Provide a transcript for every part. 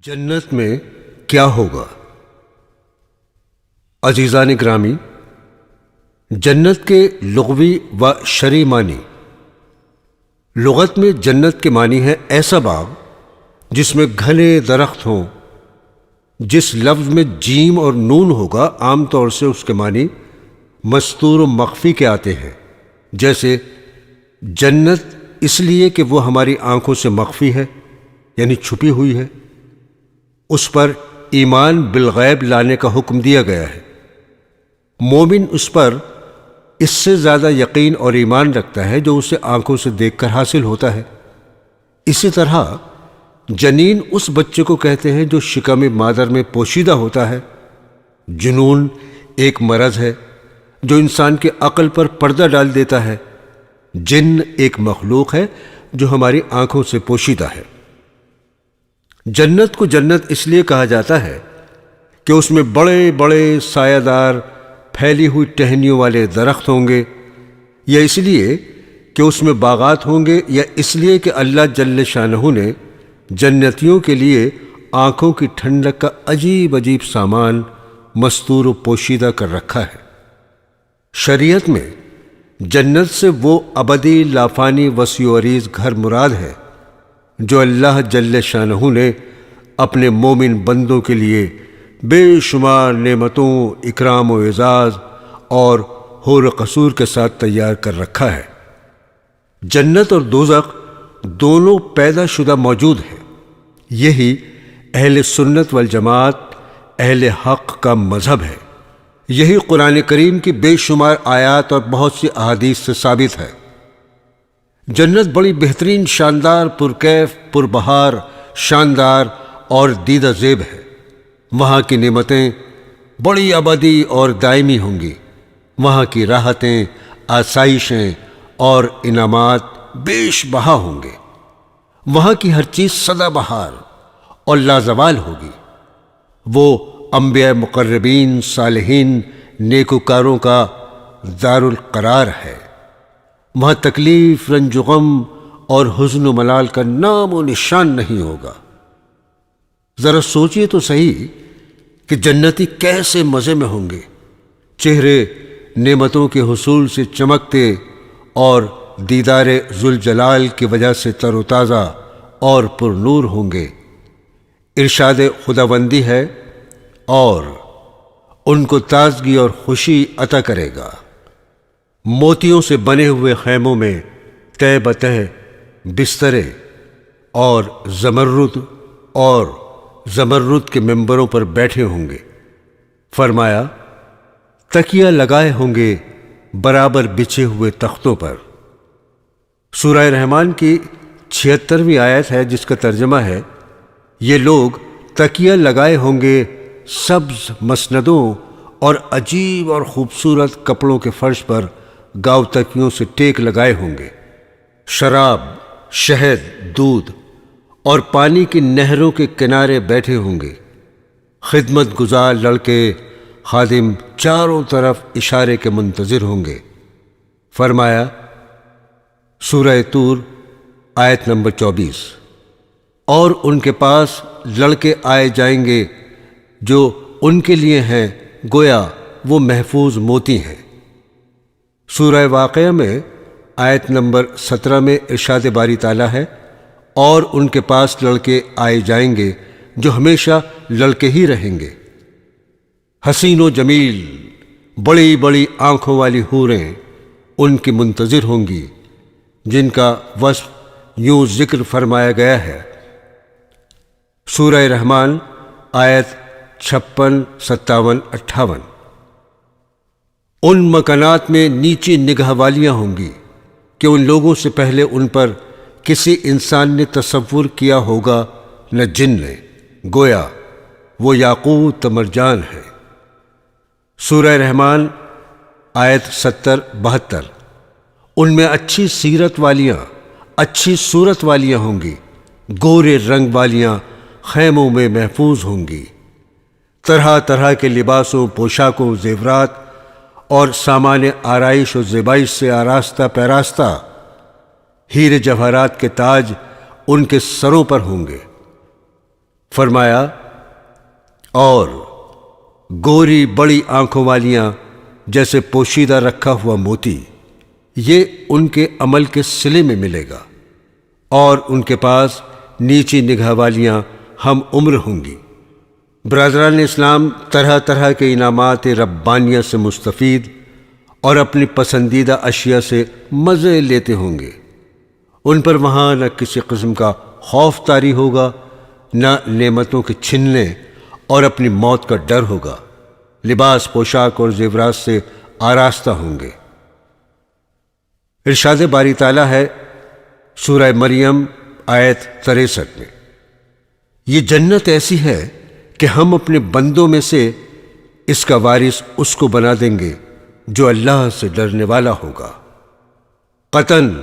جنت میں کیا ہوگا؟ عزیزان گرامی، جنت کے لغوی و شرعی معنی۔ لغت میں جنت کے معنی ہے ایسا باغ جس میں گھنے درخت ہوں۔ جس لفظ میں جیم اور نون ہوگا عام طور سے اس کے معنی مستور و مخفی کے آتے ہیں، جیسے جنت اس لیے کہ وہ ہماری آنکھوں سے مخفی ہے، یعنی چھپی ہوئی ہے۔ اس پر ایمان بالغیب لانے کا حکم دیا گیا ہے۔ مومن اس پر اس سے زیادہ یقین اور ایمان رکھتا ہے جو اسے آنکھوں سے دیکھ کر حاصل ہوتا ہے۔ اسی طرح جنین اس بچے کو کہتے ہیں جو شکم مادر میں پوشیدہ ہوتا ہے۔ جنون ایک مرض ہے جو انسان کے عقل پر پردہ ڈال دیتا ہے۔ جن ایک مخلوق ہے جو ہماری آنکھوں سے پوشیدہ ہے۔ جنت کو جنت اس لیے کہا جاتا ہے کہ اس میں بڑے بڑے سایہ دار پھیلی ہوئی ٹہنیوں والے درخت ہوں گے، یا اس لیے کہ اس میں باغات ہوں گے، یا اس لیے کہ اللہ جل شانہ نے جنتیوں کے لیے آنکھوں کی ٹھنڈک کا عجیب عجیب سامان مستور و پوشیدہ کر رکھا ہے۔ شریعت میں جنت سے وہ ابدی لافانی وسیع و عریض گھر مراد ہے جو اللہ جل شانہ نے اپنے مومن بندوں کے لیے بے شمار نعمتوں، اکرام و اعزاز اور حور و قصور کے ساتھ تیار کر رکھا ہے۔ جنت اور دوزخ دونوں پیدا شدہ موجود ہیں۔ یہی اہل سنت والجماعت، اہل حق کا مذہب ہے۔ یہی قرآن کریم کی بے شمار آیات اور بہت سی احادیث سے ثابت ہے۔ جنت بڑی بہترین، شاندار، پرکیف، پربہار، شاندار اور دیدہ زیب ہے۔ وہاں کی نعمتیں بڑی ابدی اور دائمی ہوں گی۔ وہاں کی راحتیں، آسائشیں اور انعامات بیش بہا ہوں گے۔ وہاں کی ہر چیز سدا بہار اور لازوال ہوگی۔ وہ انبیاء مقربین، صالحین، نیکوکاروں کا دار القرار ہے۔ وہاں تکلیف، رنج و غم اور حزن و ملال کا نام و نشان نہیں ہوگا۔ ذرا سوچئے تو صحیح کہ جنتی کیسے مزے میں ہوں گے۔ چہرے نعمتوں کے حصول سے چمکتے اور دیدار ذوالجلال کی وجہ سے تر و تازہ اور پر نور ہوں گے۔ ارشاد خداوندی ہے اور ان کو تازگی اور خوشی عطا کرے گا۔ موتیوں سے بنے ہوئے خیموں میں تہ بتہ بسترے اور زمرد کے ممبروں پر بیٹھے ہوں گے۔ فرمایا تکیہ لگائے ہوں گے برابر بچھے ہوئے تختوں پر۔ سورہ رحمان کی 76ویں آیت ہے جس کا ترجمہ ہے، یہ لوگ تکیہ لگائے ہوں گے سبز مسندوں اور عجیب اور خوبصورت کپڑوں کے فرش پر گاؤ تکیوں سے ٹیک لگائے ہوں گے۔ شراب، شہد، دودھ اور پانی کی نہروں کے کنارے بیٹھے ہوں گے۔ خدمت گزار لڑکے، خادم چاروں طرف اشارے کے منتظر ہوں گے۔ فرمایا سورہ طور آیت نمبر 24، اور ان کے پاس لڑکے آئے جائیں گے جو ان کے لیے ہیں گویا وہ محفوظ موتی ہیں۔ سورہ واقعہ میں آیت نمبر 17 میں ارشاد باری تعالیٰ ہے، اور ان کے پاس لڑکے آئے جائیں گے جو ہمیشہ لڑکے ہی رہیں گے۔ حسین و جمیل، بڑی بڑی آنکھوں والی حوریں ان کی منتظر ہوں گی، جن کا وصف یوں ذکر فرمایا گیا ہے۔ سورہ رحمان آیت 56، 57، 58۔ ان مکانات میں نیچی نگاہ والیاں ہوں گی کہ ان لوگوں سے پہلے ان پر کسی انسان نے تصور کیا ہوگا نہ جن نے، گویا وہ یاقوت مرجان ہے۔ سورہ رحمان آیت 70، 72۔ ان میں اچھی سیرت والیاں، اچھی صورت والیاں ہوں گی، گورے رنگ والیاں خیموں میں محفوظ ہوں گی۔ طرح طرح کے لباسوں، پوشاکوں، زیورات اور سامان آرائش و زیبائش سے آراستہ پیراستہ، ہیرے جواہرات کے تاج ان کے سروں پر ہوں گے۔ فرمایا اور گوری بڑی آنکھوں والیاں جیسے پوشیدہ رکھا ہوا موتی، یہ ان کے عمل کے صلے میں ملے گا، اور ان کے پاس نیچی نگاہ والیاں ہم عمر ہوں گی۔ برادران اسلام طرح طرح کے انعامات ربانیہ سے مستفید اور اپنی پسندیدہ اشیاء سے مزے لیتے ہوں گے۔ ان پر وہاں نہ کسی قسم کا خوف طاری ہوگا، نہ نعمتوں کے چھننے اور اپنی موت کا ڈر ہوگا۔ لباس، پوشاک اور زیورات سے آراستہ ہوں گے۔ ارشاد باری تعالیٰ ہے سورہ مریم آیت 63 میں، یہ جنت ایسی ہے کہ ہم اپنے بندوں میں سے اس کا وارث اس کو بنا دیں گے جو اللہ سے ڈرنے والا ہوگا۔ قطعاً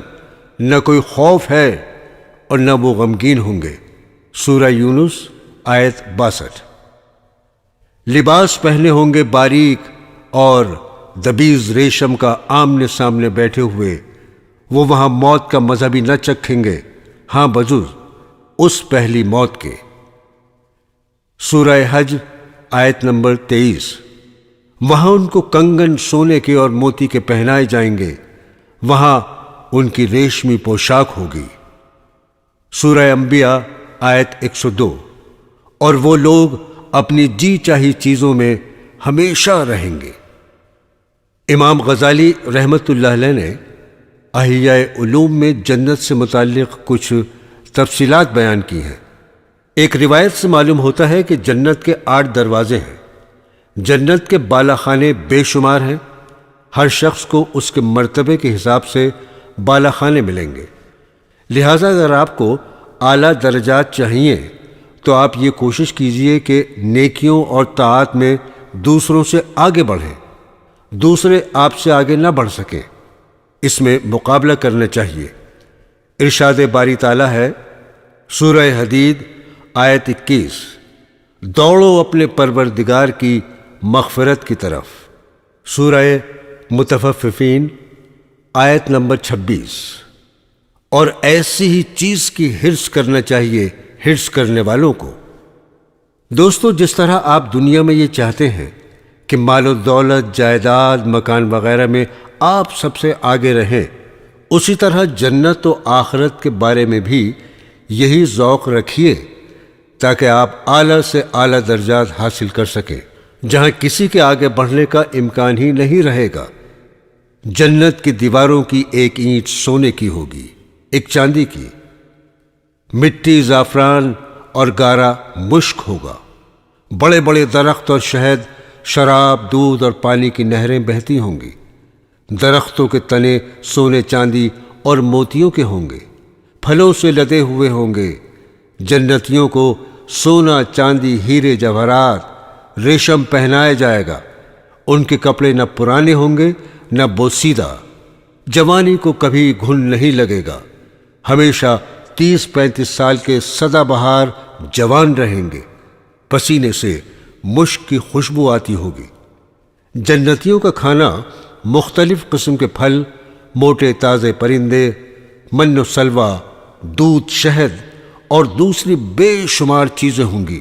نہ کوئی خوف ہے اور نہ وہ غمگین ہوں گے۔ سورہ یونس آیت 62۔ لباس پہنے ہوں گے باریک اور دبیز ریشم کا، آمنے سامنے بیٹھے ہوئے وہ وہاں موت کا مزہ بھی نہ چکھیں گے، ہاں بجز اس پہلی موت کے۔ سورہ حج آیت نمبر 23۔ وہاں ان کو کنگن سونے کے اور موتی کے پہنائے جائیں گے، وہاں ان کی ریشمی پوشاک ہوگی۔ سورہ انبیاء آیت 102۔ اور وہ لوگ اپنی جی چاہی چیزوں میں ہمیشہ رہیں گے۔ امام غزالی رحمت اللہ علیہ نے احیاء علوم میں جنت سے متعلق کچھ تفصیلات بیان کی ہیں۔ ایک روایت سے معلوم ہوتا ہے کہ جنت کے 8 دروازے ہیں۔ جنت کے بالا خانے بے شمار ہیں، ہر شخص کو اس کے مرتبے کے حساب سے بالا خانے ملیں گے۔ لہٰذا اگر آپ کو اعلیٰ درجات چاہیے تو آپ یہ کوشش کیجئے کہ نیکیوں اور طاعات میں دوسروں سے آگے بڑھیں، دوسرے آپ سے آگے نہ بڑھ سکیں، اس میں مقابلہ کرنا چاہیے۔ ارشاد باری تعالیٰ ہے سورہ حدید آیت 21، دوڑو اپنے پروردگار کی مغفرت کی طرف۔ سورہ متفففین آیت نمبر 26۔ اور ایسی ہی چیز کی حرص کرنا چاہیے حرص کرنے والوں کو۔ دوستو، جس طرح آپ دنیا میں یہ چاہتے ہیں کہ مال و دولت، جائیداد، مکان وغیرہ میں آپ سب سے آگے رہیں، اسی طرح جنت و آخرت کے بارے میں بھی یہی ذوق رکھیے تاکہ آپ اعلیٰ سے اعلیٰ درجات حاصل کر سکیں، جہاں کسی کے آگے بڑھنے کا امکان ہی نہیں رہے گا۔ جنت کی دیواروں کی ایک اینٹ سونے کی ہوگی، ایک چاندی کی، مٹی زعفران اور گارا مشک ہوگا۔ بڑے بڑے درخت اور شہد، شراب، دودھ اور پانی کی نہریں بہتی ہوں گی۔ درختوں کے تنے سونے، چاندی اور موتیوں کے ہوں گے، پھلوں سے لدے ہوئے ہوں گے۔ جنتیوں کو سونا، چاندی، ہیرے، جواہرات، ریشم پہنایا جائے گا۔ ان کے کپڑے نہ پرانے ہوں گے نہ بوسیدہ، جوانی کو کبھی گھن نہیں لگے گا، ہمیشہ 30-35 سال کے سدا بہار جوان رہیں گے۔ پسینے سے مشک کی خوشبو آتی ہوگی۔ جنتیوں کا کھانا مختلف قسم کے پھل، موٹے تازے پرندے، من و سلوہ، دودھ، شہد اور دوسری بے شمار چیزیں ہوں گی۔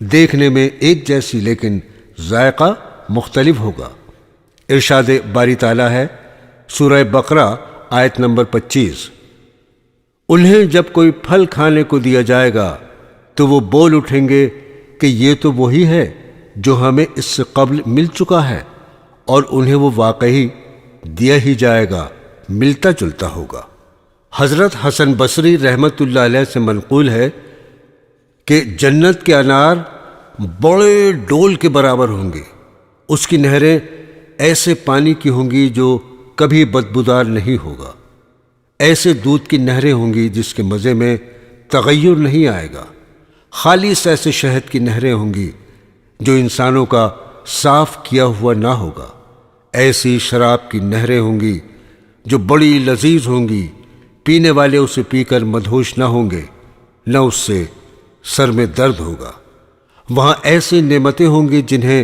دیکھنے میں ایک جیسی لیکن ذائقہ مختلف ہوگا۔ ارشاد باری تعالیٰ ہے سورہ بقرہ آیت نمبر 25، انہیں جب کوئی پھل کھانے کو دیا جائے گا تو وہ بول اٹھیں گے کہ یہ تو وہی ہے جو ہمیں اس سے قبل مل چکا ہے، اور انہیں وہ واقعی دیا ہی جائے گا، ملتا جلتا ہوگا۔ حضرت حسن بصری رحمت اللہ علیہ سے منقول ہے کہ جنت کے انار بڑے ڈول کے برابر ہوں گے، اس کی نہریں ایسے پانی کی ہوں گی جو کبھی بدبودار نہیں ہوگا، ایسے دودھ کی نہریں ہوں گی جس کے مزے میں تغیر نہیں آئے گا، خالص ایسے شہد کی نہریں ہوں گی جو انسانوں کا صاف کیا ہوا نہ ہوگا، ایسی شراب کی نہریں ہوں گی جو بڑی لذیذ ہوں گی، پینے والے اسے پی کر مدہوش نہ ہوں گے، نہ اس سے سر میں درد ہوگا۔ وہاں ایسی نعمتیں ہوں گی جنہیں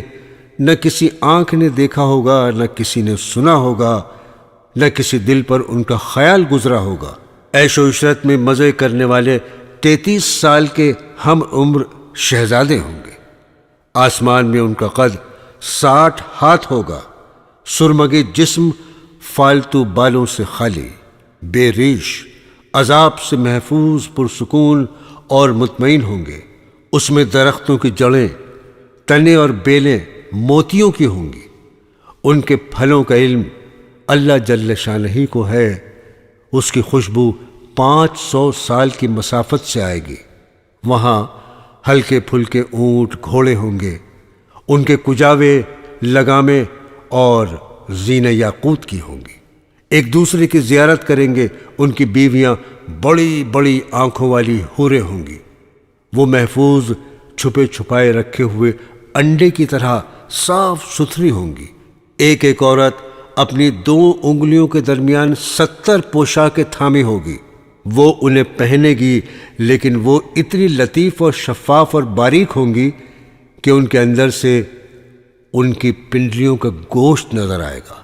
نہ کسی آنکھ نے دیکھا ہوگا، نہ کسی نے سنا ہوگا، نہ کسی دل پر ان کا خیال گزرا ہوگا۔ عیش و عشرت میں مزے کرنے والے 33 سال کے ہم عمر شہزادے ہوں گے۔ آسمان میں ان کا قد 60 ہاتھ ہوگا، سرمگی جسم، فالتو بالوں سے خالی، بے ریش، عذاب سے محفوظ، پرسکون اور مطمئن ہوں گے۔ اس میں درختوں کی جڑیں، تنے اور بیلیں موتیوں کی ہوں گی۔ ان کے پھلوں کا علم اللہ جل شانہ کو ہے۔ اس کی خوشبو 500 سال کی مسافت سے آئے گی۔ وہاں ہلکے پھلکے اونٹ، گھوڑے ہوں گے۔ ان کے کجاوے، لگامیں اور زینے یاقوت کی ہوں گی۔ ایک دوسرے کی زیارت کریں گے۔ ان کی بیویاں بڑی بڑی آنکھوں والی حوریں ہوں گی۔ وہ محفوظ، چھپے چھپائے رکھے ہوئے انڈے کی طرح صاف ستھری ہوں گی۔ ایک ایک عورت اپنی 2 انگلیوں کے درمیان 70 پوشاکیں تھامی ہوگی۔ وہ انہیں پہنے گی، لیکن وہ اتنی لطیف اور شفاف اور باریک ہوں گی کہ ان کے اندر سے ان کی پنڈلیوں کا گوشت نظر آئے گا۔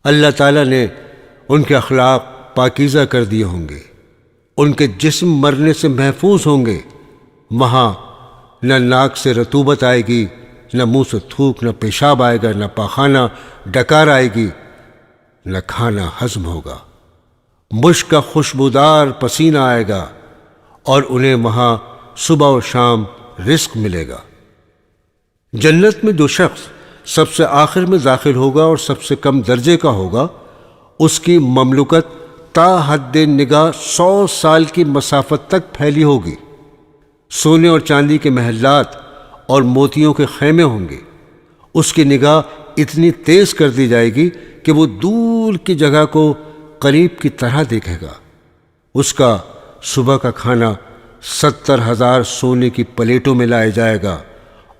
اللہ تعالیٰ نے ان کے اخلاق پاکیزہ کر دیے ہوں گے۔ ان کے جسم مرنے سے محفوظ ہوں گے۔ وہاں نہ ناک سے رطوبت آئے گی، نہ منہ سے تھوک، نہ پیشاب آئے گا، نہ پاخانہ، ڈکار آئے گی، نہ کھانا ہضم ہوگا۔ مشک کا خوشبودار پسینہ آئے گا، اور انہیں وہاں صبح و شام رزق ملے گا۔ جنت میں جو شخص سب سے آخر میں داخل ہوگا اور سب سے کم درجے کا ہوگا، اس کی مملکت تا حد نگاہ 100 سال کی مسافت تک پھیلی ہوگی۔ سونے اور چاندی کے محلات اور موتیوں کے خیمے ہوں گے۔ اس کی نگاہ اتنی تیز کر دی جائے گی کہ وہ دور کی جگہ کو قریب کی طرح دیکھے گا۔ اس کا صبح کا کھانا 70,000 سونے کی پلیٹوں میں لایا جائے گا،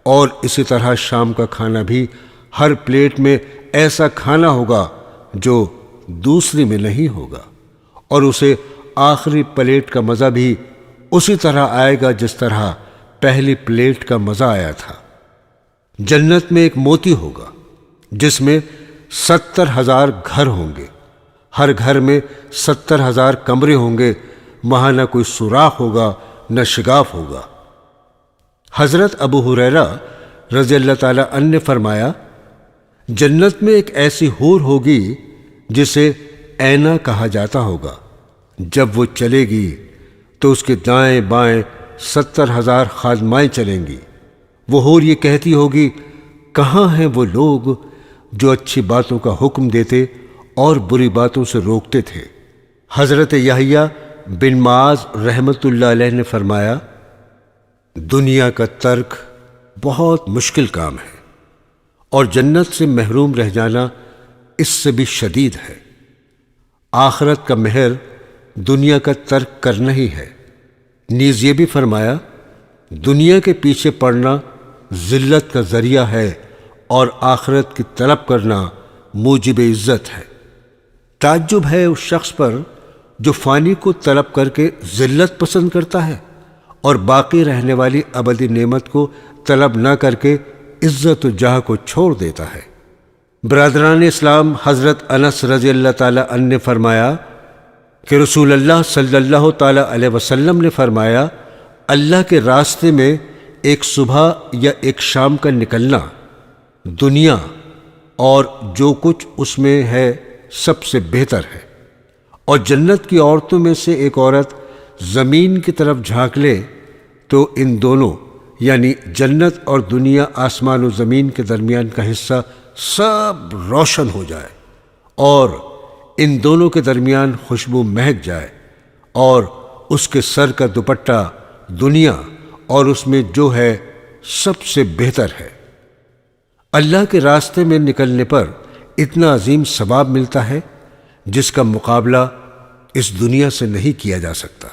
اور اسی طرح شام کا کھانا بھی ہر پلیٹ میں ایسا کھانا ہوگا جو دوسری میں نہیں ہوگا، اور اسے آخری پلیٹ کا مزہ بھی اسی طرح آئے گا جس طرح پہلی پلیٹ کا مزہ آیا تھا۔ جنت میں ایک موتی ہوگا جس میں 70,000 گھر ہوں گے۔ ہر گھر میں 70,000 کمرے ہوں گے۔ وہاں نہ کوئی سوراخ ہوگا، نہ شگاف ہوگا۔ حضرت ابو ہریرہ رضی اللہ تعالی عنہ نے فرمایا، جنت میں ایک ایسی حور ہوگی جسے اینا کہا جاتا ہوگا۔ جب وہ چلے گی تو اس کے دائیں بائیں 70,000 خادمائیں چلیں گی۔ وہ حور یہ کہتی ہوگی، کہاں ہیں وہ لوگ جو اچھی باتوں کا حکم دیتے اور بری باتوں سے روکتے تھے؟ حضرت یحییٰ بن معاذ رحمۃ اللہ علیہ نے فرمایا، دنیا کا ترک بہت مشکل کام ہے، اور جنت سے محروم رہ جانا اس سے بھی شدید ہے۔ آخرت کا مہر دنیا کا ترک کرنا ہی ہے۔ نیز یہ بھی فرمایا، دنیا کے پیچھے پڑنا ذلت کا ذریعہ ہے، اور آخرت کی طلب کرنا موجب عزت ہے۔ تعجب ہے اس شخص پر جو فانی کو طلب کر کے ذلت پسند کرتا ہے، اور باقی رہنے والی ابدی نعمت کو طلب نہ کر کے عزت و جاہ کو چھوڑ دیتا ہے۔ برادران اسلام، حضرت انس رضی اللہ تعالی عنہ نے فرمایا کہ رسول اللہ صلی اللہ تعالی علیہ وسلم نے فرمایا، اللہ کے راستے میں ایک صبح یا ایک شام کا نکلنا دنیا اور جو کچھ اس میں ہے سب سے بہتر ہے، اور جنت کی عورتوں میں سے ایک عورت زمین کی طرف جھانک لے تو ان دونوں یعنی جنت اور دنیا، آسمان و زمین کے درمیان کا حصہ سب روشن ہو جائے، اور ان دونوں کے درمیان خوشبو مہک جائے، اور اس کے سر کا دوپٹہ دنیا اور اس میں جو ہے سب سے بہتر ہے۔ اللہ کے راستے میں نکلنے پر اتنا عظیم ثواب ملتا ہے جس کا مقابلہ اس دنیا سے نہیں کیا جا سکتا۔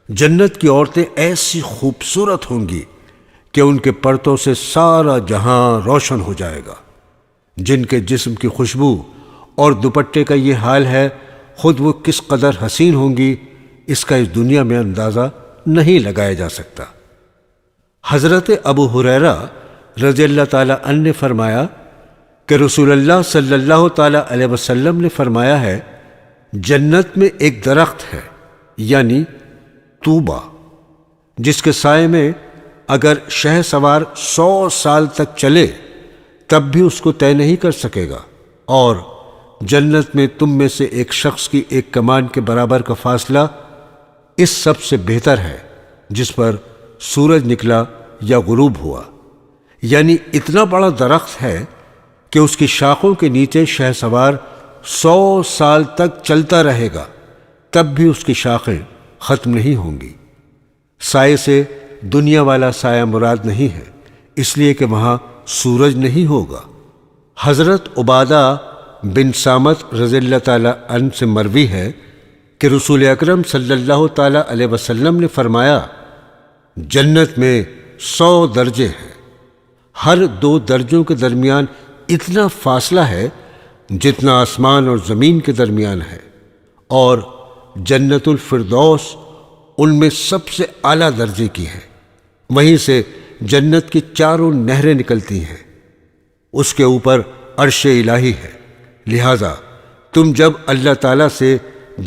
جنت کی عورتیں ایسی خوبصورت ہوں گی کہ ان کے پرتوں سے سارا جہاں روشن ہو جائے گا۔ جن کے جسم کی خوشبو اور دوپٹے کا یہ حال ہے، خود وہ کس قدر حسین ہوں گی اس کا اس دنیا میں اندازہ نہیں لگایا جا سکتا۔ حضرت ابو ہریرہ رضی اللہ تعالی عنہ نے فرمایا کہ رسول اللہ صلی اللہ تعالی علیہ وسلم نے فرمایا ہے، جنت میں ایک درخت ہے یعنی طوبہ، جس کے سائے میں اگر شہ سوار 100 سال تک چلے تب بھی اس کو طے نہیں کر سکے گا، اور جنت میں تم میں سے ایک شخص کی ایک کمان کے برابر کا فاصلہ اس سب سے بہتر ہے جس پر سورج نکلا یا غروب ہوا۔ یعنی اتنا بڑا درخت ہے کہ اس کی شاخوں کے نیچے شہ سوار 100 سال تک چلتا رہے گا، تب بھی اس کی شاخیں ختم نہیں ہوں گی۔ سائے سے دنیا والا سایہ مراد نہیں ہے، اس لیے کہ وہاں سورج نہیں ہوگا۔ حضرت عبادہ بن صامت رضی اللہ تعالی عنہ سے مروی ہے کہ رسول اکرم صلی اللہ تعالی علیہ وسلم نے فرمایا، جنت میں 100 درجے ہیں، ہر 2 درجوں کے درمیان اتنا فاصلہ ہے جتنا آسمان اور زمین کے درمیان ہے، اور جنت الفردوس ان میں سب سے اعلیٰ درجے کی ہے۔ وہیں سے جنت کی 4 نہریں نکلتی ہیں، اس کے اوپر عرش الہی ہے۔ لہذا تم جب اللہ تعالیٰ سے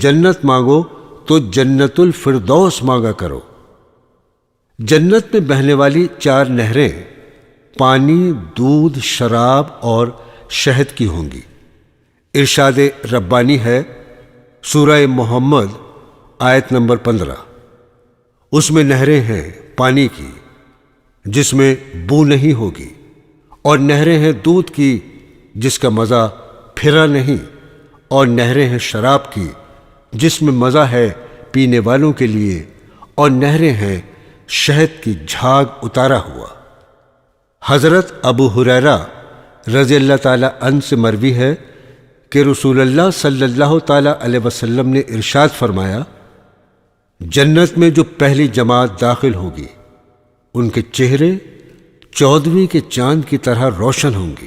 جنت مانگو تو جنت الفردوس مانگا کرو۔ جنت میں بہنے والی 4 نہریں پانی، دودھ، شراب اور شہد کی ہوں گی۔ ارشاد ربانی ہے سورہ محمد آیت نمبر 15، اس میں نہریں ہیں پانی کی جس میں بو نہیں ہوگی، اور نہریں ہیں دودھ کی جس کا مزہ پھرا نہیں، اور نہریں ہیں شراب کی جس میں مزہ ہے پینے والوں کے لیے، اور نہریں ہیں شہد کی جھاگ اتارا ہوا۔ حضرت ابو ہریرہ رضی اللہ تعالی عنہ سے مروی ہے کہ رسول اللہ صلی اللہ تعالی علیہ وسلم نے ارشاد فرمایا، جنت میں جو پہلی جماعت داخل ہوگی ان کے چہرے 14ویں کے چاند کی طرح روشن ہوں گے،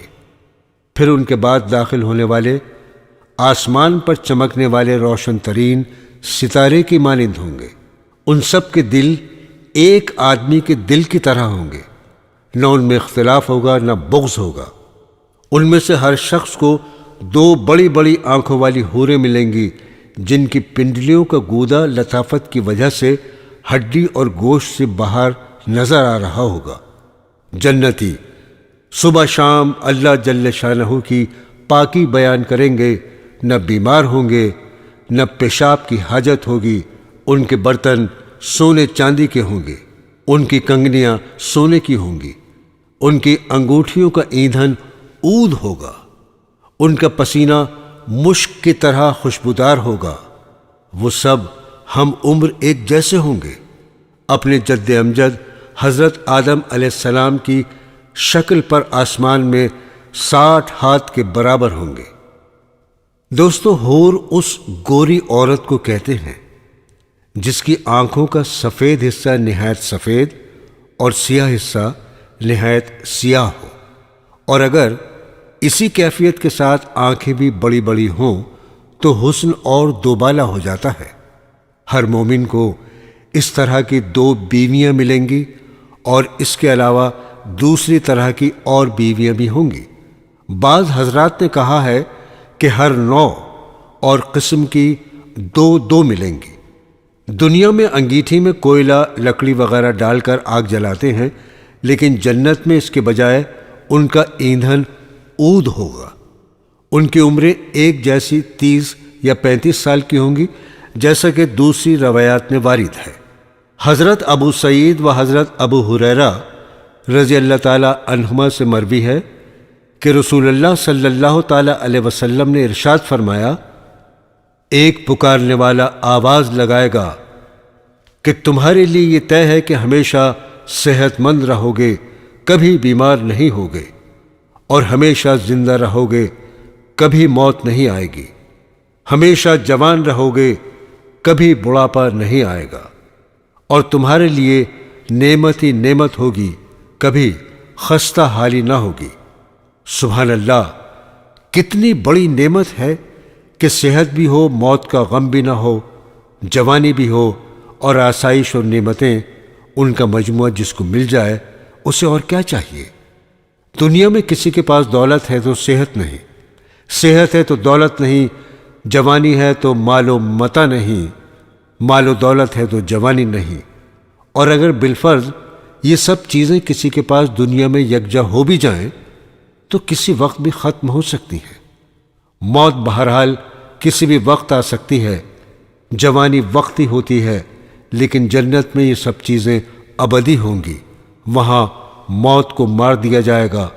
پھر ان کے بعد داخل ہونے والے آسمان پر چمکنے والے روشن ترین ستارے کی مانند ہوں گے۔ ان سب کے دل ایک آدمی کے دل کی طرح ہوں گے، نہ ان میں اختلاف ہوگا نہ بغض ہوگا۔ ان میں سے ہر شخص کو 2 بڑی بڑی آنکھوں والی حوریں ملیں گی جن کی پنڈلیوں کا گودا لطافت کی وجہ سے ہڈی اور گوشت سے باہر نظر آ رہا ہوگا۔ جنتی صبح شام اللہ جل شانہ کی پاکی بیان کریں گے، نہ بیمار ہوں گے، نہ پیشاب کی حاجت ہوگی۔ ان کے برتن سونے چاندی کے ہوں گے، ان کی کنگنیاں سونے کی ہوں گی، ان کی انگوٹھیوں کا ایندھن عود ہوگا، ان کا پسینہ مشک کی طرح خوشبودار ہوگا۔ وہ سب ہم عمر ایک جیسے ہوں گے، اپنے جد امجد حضرت آدم علیہ السلام کی شکل پر آسمان میں 60 ہاتھ کے برابر ہوں گے۔ دوستو، حور اس گوری عورت کو کہتے ہیں جس کی آنکھوں کا سفید حصہ نہایت سفید اور سیاہ حصہ نہایت سیاہ ہو، اور اگر اسی کیفیت کے ساتھ آنکھیں بھی بڑی بڑی ہوں تو حسن اور دوبالا ہو جاتا ہے۔ ہر مومن کو اس طرح کی 2 بیویاں ملیں گی، اور اس کے علاوہ دوسری طرح کی اور بیویاں بھی ہوں گی۔ بعض حضرات نے کہا ہے کہ ہر نوع اور قسم کی 2 ملیں گی۔ دنیا میں انگیٹھی میں کوئلہ، لکڑی وغیرہ ڈال کر آگ جلاتے ہیں، لیکن جنت میں اس کے بجائے ان کا ایندھن عود ہوگا۔ ان کی عمریں ایک جیسی 30 یا 35 سال کی ہوں گی، جیسا کہ دوسری روایات میں وارد ہے۔ حضرت ابو سعید و حضرت ابو ہریرہ رضی اللہ تعالی عنہما سے مروی ہے کہ رسول اللہ صلی اللہ تعالی علیہ وسلم نے ارشاد فرمایا، ایک پکارنے والا آواز لگائے گا کہ تمہارے لیے یہ طے ہے کہ ہمیشہ صحت مند رہو گے، کبھی بیمار نہیں ہوگے، اور ہمیشہ زندہ رہو گے، کبھی موت نہیں آئے گی، ہمیشہ جوان رہو گے، کبھی بڑھاپا نہیں آئے گا، اور تمہارے لیے نعمت ہی نعمت ہوگی، کبھی خستہ حالی نہ ہوگی۔ سبحان اللہ، کتنی بڑی نعمت ہے کہ صحت بھی ہو، موت کا غم بھی نہ ہو، جوانی بھی ہو، اور آسائش اور نعمتیں ان کا مجموعہ جس کو مل جائے اسے اور کیا چاہیے۔ دنیا میں کسی کے پاس دولت ہے تو صحت نہیں، صحت ہے تو دولت نہیں، جوانی ہے تو مال و متاع نہیں، مال و دولت ہے تو جوانی نہیں، اور اگر بالفرض یہ سب چیزیں کسی کے پاس دنیا میں یکجا ہو بھی جائیں تو کسی وقت بھی ختم ہو سکتی ہیں۔ موت بہرحال کسی بھی وقت آ سکتی ہے، جوانی وقتی ہوتی ہے، لیکن جنت میں یہ سب چیزیں ابدی ہوں گی۔ وہاں موت کو مار دیا جائے گا،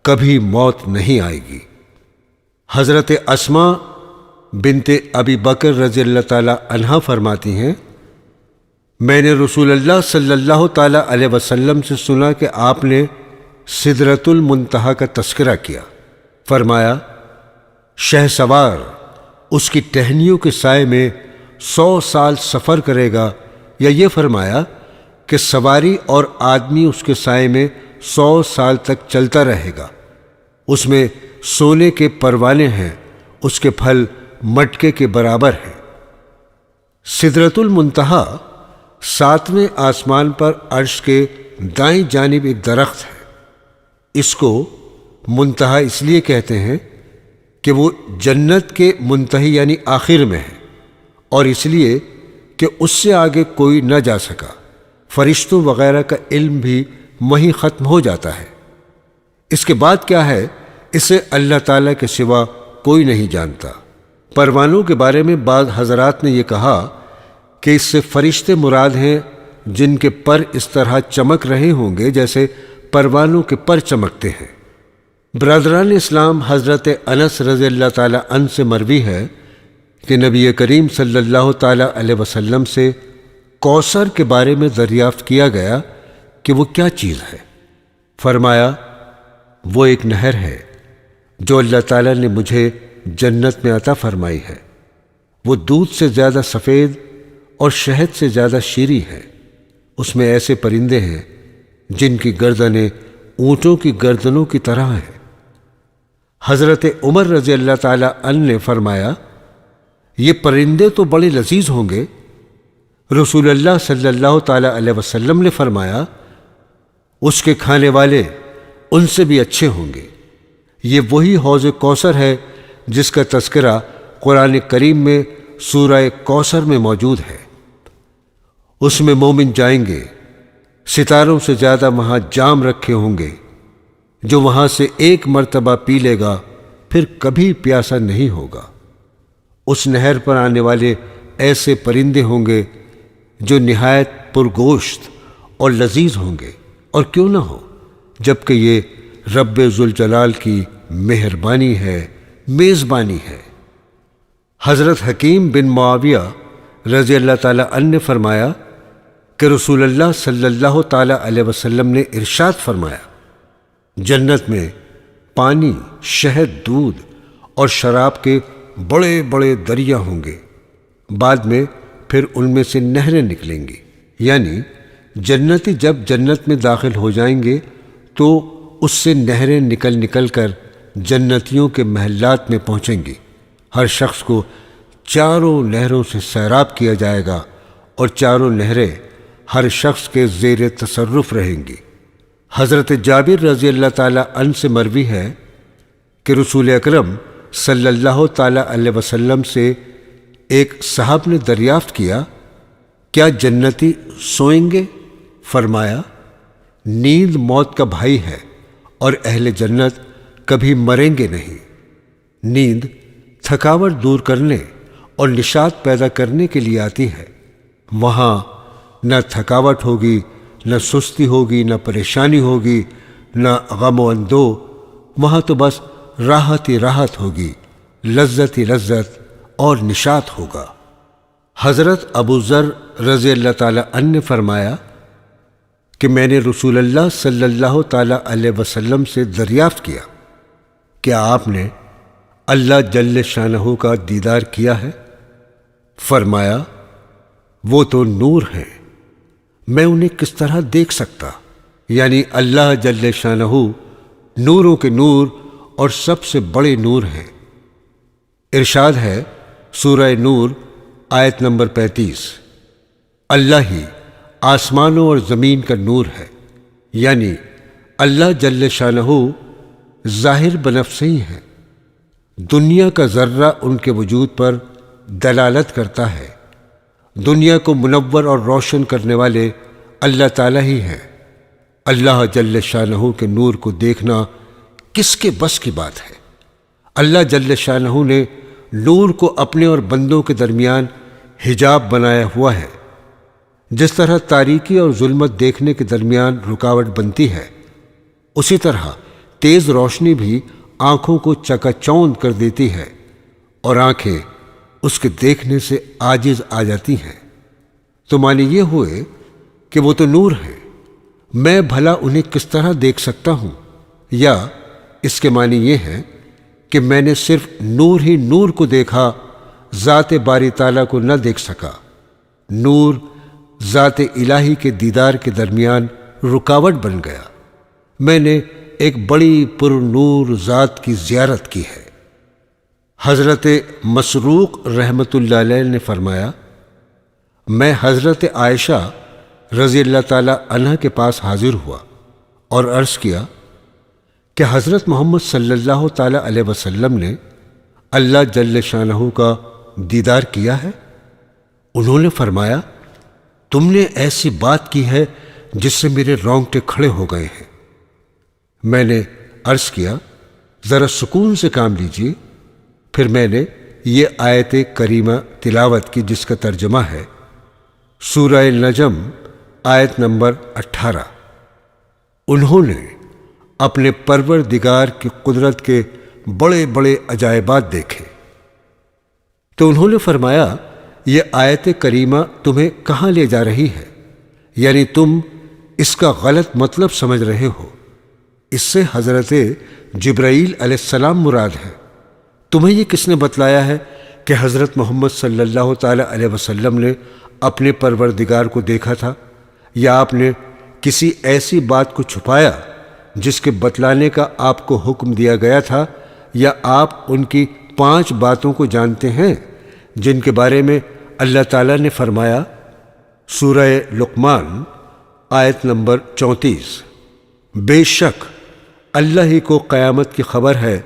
کبھی موت نہیں آئے گی۔ حضرت اسماء بنت ابی بکر رضی اللہ تعالی عنہا فرماتی ہیں، میں نے رسول اللہ صلی اللہ تعالی علیہ وسلم سے سنا کہ آپ نے سدرۃ المنتہا کا تذکرہ کیا۔ فرمایا، شہسوار اس کی ٹہنیوں کے سائے میں 100 سال سفر کرے گا، یا یہ فرمایا کہ سواری اور آدمی اس کے سائے میں 100 سال تک چلتا رہے گا۔ اس میں سونے کے پروانے ہیں، اس کے پھل مٹکے کے برابر ہیں۔ سدرۃ المنتہا 7ویں آسمان پر عرش کے دائیں جانب ایک درخت ہے۔ اس کو منتہا اس لیے کہتے ہیں کہ وہ جنت کے منتہی یعنی آخر میں ہے، اور اس لیے کہ اس سے آگے کوئی نہ جا سکا۔ فرشتوں وغیرہ کا علم بھی وہیں ختم ہو جاتا ہے۔ اس کے بعد کیا ہے، اسے اللہ تعالیٰ کے سوا کوئی نہیں جانتا۔ پروانوں کے بارے میں بعض حضرات نے یہ کہا کہ اس سے فرشتے مراد ہیں جن کے پر اس طرح چمک رہے ہوں گے جیسے پروانوں کے پر چمکتے ہیں۔ برادران اسلام، حضرت انس رضی اللہ تعالی عنہ سے مروی ہے کہ نبی کریم صلی اللہ تعالی علیہ وسلم سے کوثر کے بارے میں دریافت کیا گیا کہ وہ کیا چیز ہے۔ فرمایا، وہ ایک نہر ہے جو اللہ تعالیٰ نے مجھے جنت میں عطا فرمائی ہے۔ وہ دودھ سے زیادہ سفید اور شہد سے زیادہ شیریں ہے۔ اس میں ایسے پرندے ہیں جن کی گردنیں اونٹوں کی گردنوں کی طرح ہیں۔ حضرت عمر رضی اللہ تعالی عنہ نے فرمایا، یہ پرندے تو بڑے لذیذ ہوں گے۔ رسول اللہ صلی اللہ تعالی علیہ وسلم نے فرمایا، اس کے کھانے والے ان سے بھی اچھے ہوں گے۔ یہ وہی حوض کوثر ہے جس کا تذکرہ قرآن کریم میں سورہ کوثر میں موجود ہے۔ اس میں مومن جائیں گے، ستاروں سے زیادہ وہاں جام رکھے ہوں گے، جو وہاں سے ایک مرتبہ پی لے گا پھر کبھی پیاسا نہیں ہوگا۔ اس نہر پر آنے والے ایسے پرندے ہوں گے جو نہایت پرگوشت اور لذیذ ہوں گے، اور کیوں نہ ہو، جبکہ یہ رب ذوالجلال کی مہربانی ہے، میزبانی ہے۔ حضرت حکیم بن معاویہ رضی اللہ تعالی عنہ نے فرمایا کہ رسول اللہ صلی اللہ تعالی علیہ وسلم نے ارشاد فرمایا، جنت میں پانی، شہد، دودھ اور شراب کے بڑے بڑے دریا ہوں گے، بعد میں پھر ان میں سے نہریں نکلیں گی۔ یعنی جنتی جب جنت میں داخل ہو جائیں گے تو اس سے نہریں نکل نکل کر جنتیوں کے محلات میں پہنچیں گی۔ ہر شخص کو چاروں نہروں سے سیراب کیا جائے گا، اور چاروں نہریں ہر شخص کے زیر تصرف رہیں گی۔ حضرت جابر رضی اللہ تعالی عنہ سے مروی ہے کہ رسول اکرم صلی اللہ تعالی علیہ وسلم سے ایک صاحب نے دریافت کیا، کیا جنتی سوئیں گے؟ فرمایا، نیند موت کا بھائی ہے اور اہل جنت کبھی مریں گے نہیں۔ نیند تھکاوٹ دور کرنے اور نشاط پیدا کرنے کے لیے آتی ہے۔ وہاں نہ تھکاوٹ ہوگی، نہ سستی ہوگی، نہ پریشانی ہوگی، نہ غم و اندو۔ وہاں تو بس راحت ہی راحت ہوگی، لذت ہی لذت اور نشاط ہوگا۔ حضرت ابو ذر رضی اللہ تعالی عنہ نے فرمایا کہ میں نے رسول اللہ صلی اللہ تعالی علیہ وسلم سے دریافت کیا، کیا آپ نے اللہ جل شانہ کا دیدار کیا ہے؟ فرمایا، وہ تو نور ہیں، میں انہیں کس طرح دیکھ سکتا؟ یعنی اللہ جل شانہ نوروں کے نور اور سب سے بڑے نور ہیں۔ ارشاد ہے سورہ نور آیت نمبر 35، اللہ ہی آسمانوں اور زمین کا نور ہے، یعنی اللہ جل شانہ ظاہر بنفسہ ہی ہیں۔ دنیا کا ذرہ ان کے وجود پر دلالت کرتا ہے۔ دنیا کو منور اور روشن کرنے والے اللہ تعالیٰ ہی ہے۔ اللہ جل شانہ کے نور کو دیکھنا کس کے بس کی بات ہے؟ اللہ جل شانہ نے نور کو اپنے اور بندوں کے درمیان حجاب بنایا ہوا ہے۔ جس طرح تاریکی اور ظلمت دیکھنے کے درمیان رکاوٹ بنتی ہے، اسی طرح تیز روشنی بھی آنکھوں کو چکا چوند کر دیتی ہے اور آنکھیں اس کے دیکھنے سے عاجز آ جاتی ہیں۔ تو معنی یہ ہوئے کہ وہ تو نور ہے، میں بھلا انہیں کس طرح دیکھ سکتا ہوں؟ یا اس کے معنی یہ ہے کہ میں نے صرف نور ہی نور کو دیکھا، ذات باری تعالیٰ کو نہ دیکھ سکا۔ نور ذات الہی کے دیدار کے درمیان رکاوٹ بن گیا۔ میں نے ایک بڑی پر نور ذات کی زیارت کی ہے۔ حضرت مسروق رحمۃ اللہ علیہ نے فرمایا، میں حضرت عائشہ رضی اللہ تعالی عنہ کے پاس حاضر ہوا اور عرض کیا کہ حضرت محمد صلی اللہ تعالی علیہ وسلم نے اللہ جل شانہ کا دیدار کیا ہے؟ انہوں نے فرمایا، تم نے ایسی بات کی ہے جس سے میرے رونگٹے کھڑے ہو گئے ہیں۔ میں نے عرض کیا، ذرا سکون سے کام لیجیے۔ پھر میں نے یہ آیت کریمہ تلاوت کی جس کا ترجمہ ہے سورہ نجم آیت نمبر 18۔ انہوں نے اپنے پروردگار کی قدرت کے بڑے بڑے عجائبات دیکھے تو انہوں نے فرمایا، یہ آیت کریمہ تمہیں کہاں لے جا رہی ہے؟ یعنی تم اس کا غلط مطلب سمجھ رہے ہو۔ اس سے حضرت جبرائیل علیہ السلام مراد ہے۔ تمہیں یہ کس نے بتلایا ہے کہ حضرت محمد صلی اللہ تعالی علیہ وسلم نے اپنے پروردگار کو دیکھا تھا؟ یا آپ نے کسی ایسی بات کو چھپایا جس کے بتلانے کا آپ کو حکم دیا گیا تھا؟ یا آپ ان کی 5 باتوں کو جانتے ہیں جن کے بارے میں اللہ تعالیٰ نے فرمایا سورہ لقمان آیت نمبر 34، بے شک اللہ ہی کو قیامت کی خبر ہے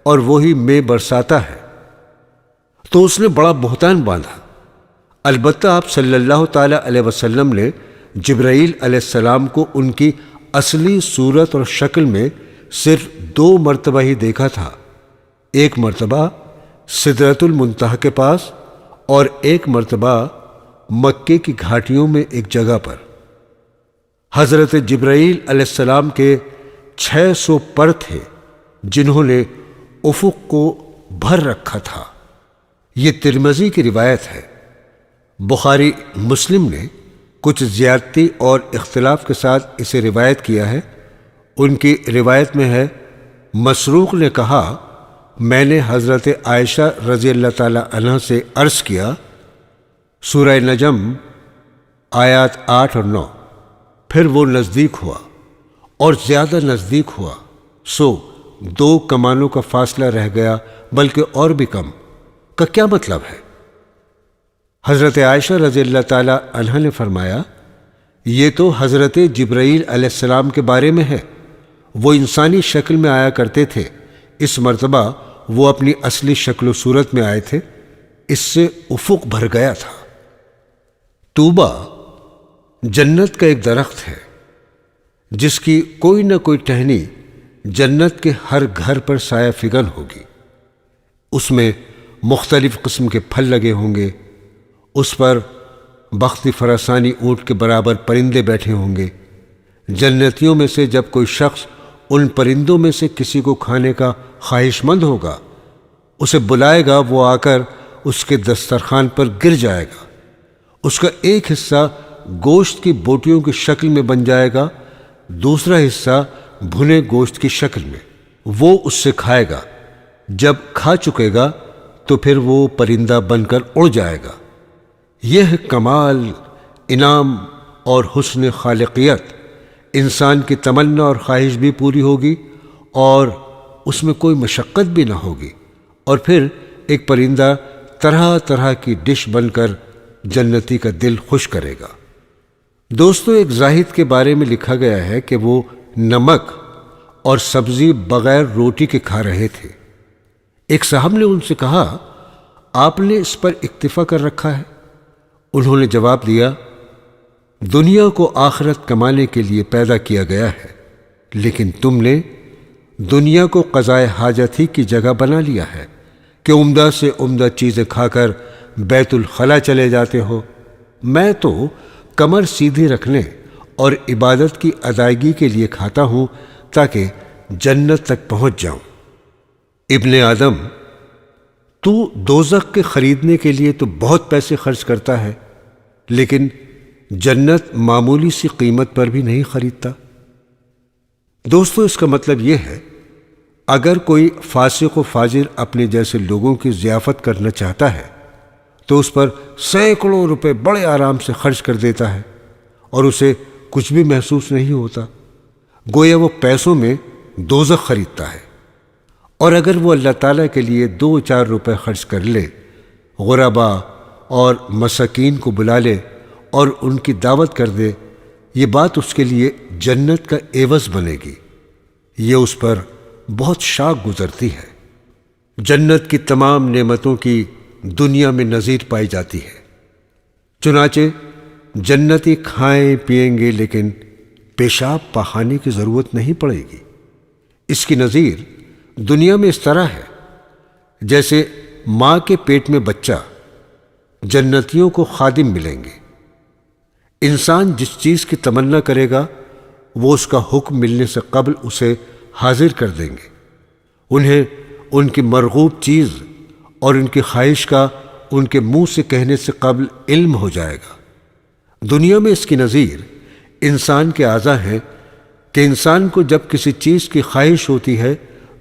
اور وہی میں برساتا ہے۔ تو اس نے بڑا بہتان باندھا۔ البتہ آپ صلی اللہ تعالی علیہ وسلم نے جبرائیل علیہ السلام کو ان کی اصلی صورت اور شکل میں صرف 2 مرتبہ ہی دیکھا تھا۔ ایک مرتبہ سدرۃ المنتہا کے پاس اور ایک مرتبہ مکے کی گھاٹیوں میں ایک جگہ پر۔ حضرت جبرائیل علیہ السلام کے 600 پر تھے جنہوں نے افق کو بھر رکھا تھا۔ یہ ترمذی کی روایت ہے۔ بخاری مسلم نے کچھ زیادتی اور اختلاف کے ساتھ اسے روایت کیا ہے۔ ان کی روایت میں ہے، مسروق نے کہا، میں نے حضرت عائشہ رضی اللہ تعالی عنہ سے عرض کیا، سورہ نجم آیات 8 اور 9۔ پھر وہ نزدیک ہوا اور زیادہ نزدیک ہوا، سو 2 کمانوں کا فاصلہ رہ گیا، بلکہ اور بھی کم۔ کا کیا مطلب ہے؟ حضرت عائشہ رضی اللہ تعالی عنہ نے فرمایا، یہ تو حضرت جبرائیل علیہ السلام کے بارے میں ہے۔ وہ انسانی شکل میں آیا کرتے تھے، اس مرتبہ وہ اپنی اصلی شکل و صورت میں آئے تھے، اس سے افق بھر گیا تھا۔ طوبہ جنت کا ایک درخت ہے جس کی کوئی نہ کوئی ٹہنی جنت کے ہر گھر پر سایہ فگن ہوگی۔ اس میں مختلف قسم کے پھل لگے ہوں گے، اس پر بخت فرسانی اونٹ کے برابر پرندے بیٹھے ہوں گے۔ جنتیوں میں سے جب کوئی شخص ان پرندوں میں سے کسی کو کھانے کا خواہش مند ہوگا، اسے بلائے گا، وہ آ کر اس کے دسترخوان پر گر جائے گا۔ اس کا ایک حصہ گوشت کی بوٹیوں کی شکل میں بن جائے گا، دوسرا حصہ بھنے گوشت کی شکل میں۔ وہ اس سے کھائے گا، جب کھا چکے گا تو پھر وہ پرندہ بن کر اڑ جائے گا۔ یہ کمال، انعام اور حسن خالقیت، انسان کی تمنا اور خواہش بھی پوری ہوگی اور اس میں کوئی مشقت بھی نہ ہوگی، اور پھر ایک پرندہ طرح طرح کی ڈش بن کر جنتی کا دل خوش کرے گا۔ دوستو، ایک زاہد کے بارے میں لکھا گیا ہے کہ وہ نمک اور سبزی بغیر روٹی کے کھا رہے تھے۔ ایک صاحب نے ان سے کہا، آپ نے اس پر اکتفا کر رکھا ہے؟ انہوں نے جواب دیا، دنیا کو آخرت کمانے کے لیے پیدا کیا گیا ہے، لیکن تم نے دنیا کو قضائے حاجت ہی کی جگہ بنا لیا ہے کہ عمدہ سے عمدہ چیزیں کھا کر بیت الخلا چلے جاتے ہو۔ میں تو کمر سیدھی رکھنے اور عبادت کی ادائیگی کے لیے کھاتا ہوں تاکہ جنت تک پہنچ جاؤں۔ ابن آدم، تو دوزخ کے خریدنے کے لیے تو بہت پیسے خرچ کرتا ہے، لیکن جنت معمولی سی قیمت پر بھی نہیں خریدتا۔ دوستو، اس کا مطلب یہ ہے، اگر کوئی فاسق و فاجر اپنے جیسے لوگوں کی ضیافت کرنا چاہتا ہے تو اس پر سینکڑوں روپے بڑے آرام سے خرچ کر دیتا ہے اور اسے کچھ بھی محسوس نہیں ہوتا، گویا وہ پیسوں میں دوزخ خریدتا ہے۔ اور اگر وہ اللہ تعالیٰ کے لیے 2-4 روپے خرچ کر لے، غربا اور مساکین کو بلا لے اور ان کی دعوت کر دے، یہ بات اس کے لیے جنت کا عوض بنے گی۔ یہ اس پر بہت شاک گزرتی ہے۔ جنت کی تمام نعمتوں کی دنیا میں نظیر پائی جاتی ہے، چنانچہ جنتی کھائیں پیئیں گے لیکن پیشاب پخانے کی ضرورت نہیں پڑے گی۔ اس کی نظیر دنیا میں اس طرح ہے جیسے ماں کے پیٹ میں بچہ، جنتیوں کو خادم ملیں گے۔ انسان جس چیز کی تمنا کرے گا وہ اس کا حکم ملنے سے قبل اسے حاضر کر دیں گے۔ انہیں ان کی مرغوب چیز اور ان کی خواہش کا ان کے منہ سے کہنے سے قبل علم ہو جائے گا۔ دنیا میں اس کی نظیر انسان کے اعضاء ہیں کہ انسان کو جب کسی چیز کی خواہش ہوتی ہے